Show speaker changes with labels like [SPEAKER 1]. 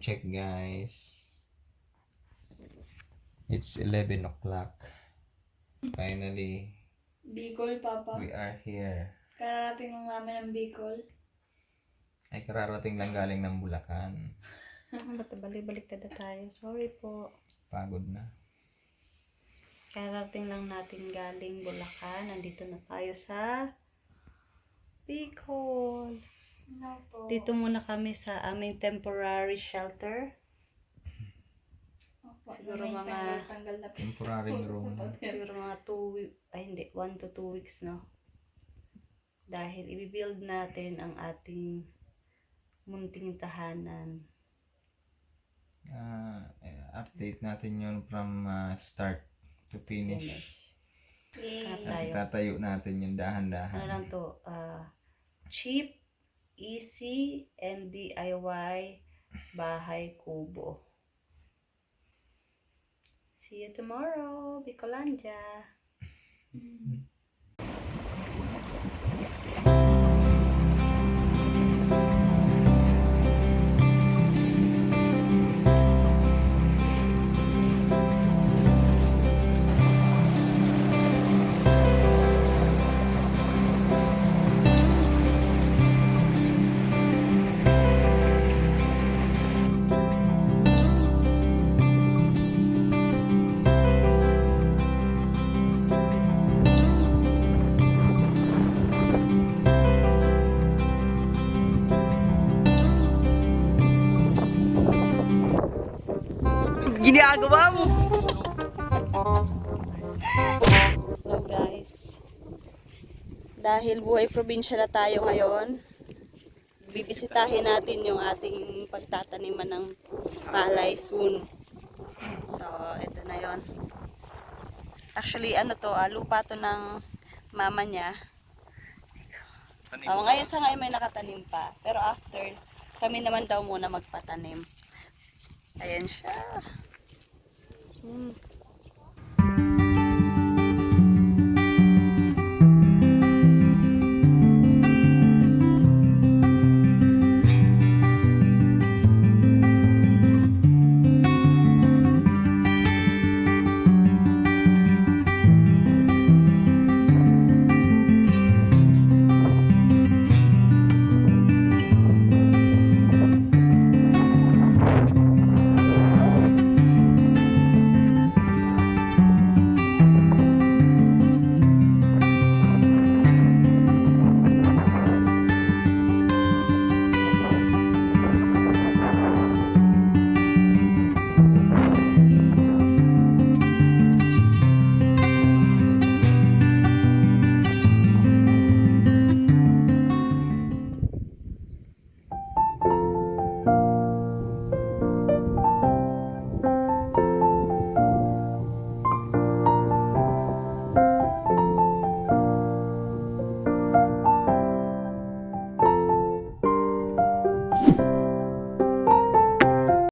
[SPEAKER 1] check guys. It's 11 o'clock. Finally,
[SPEAKER 2] Bicol, Papa.
[SPEAKER 1] we are here.
[SPEAKER 2] Kararating lang namin ng Bicol.
[SPEAKER 1] Ay, kararating lang galing ng Bulacan.
[SPEAKER 3] Ba't balik-balik na tayo? Sorry po.
[SPEAKER 1] Pagod na.
[SPEAKER 3] Kararating lang natin galing Bulacan. Nandito na tayo sa Bicol.
[SPEAKER 2] No po.
[SPEAKER 3] Dito muna kami sa aming temporary shelter.
[SPEAKER 2] Opo,
[SPEAKER 3] Siguro
[SPEAKER 2] may
[SPEAKER 3] mga-
[SPEAKER 2] tanggal na po.
[SPEAKER 1] Temporary room.
[SPEAKER 3] Siguro mga 1 to 2 weeks, no? Dahil i-build natin ang ating munting tahanan.
[SPEAKER 1] Update natin yun from start to finish.
[SPEAKER 2] Yay.
[SPEAKER 3] Hanap
[SPEAKER 1] At
[SPEAKER 3] tayo.
[SPEAKER 1] itatayo natin yung
[SPEAKER 3] Ano
[SPEAKER 1] dahan-dahan.
[SPEAKER 3] lang to? Cheap, easy, and DIY bahay kubo. See you tomorrow, Bicolandia.
[SPEAKER 4] Ginagawa mo.
[SPEAKER 3] So guys, dahil buhay probinsya na tayo ngayon, bibisitahin natin yung ating pagtataniman ng palay soon. So, ito na yon. Actually, ano to, lupa to ng mama niya. Ngayon sa ngayon may nakatanim pa. Pero after, kami naman daw muna magpatanim. Ayan siya.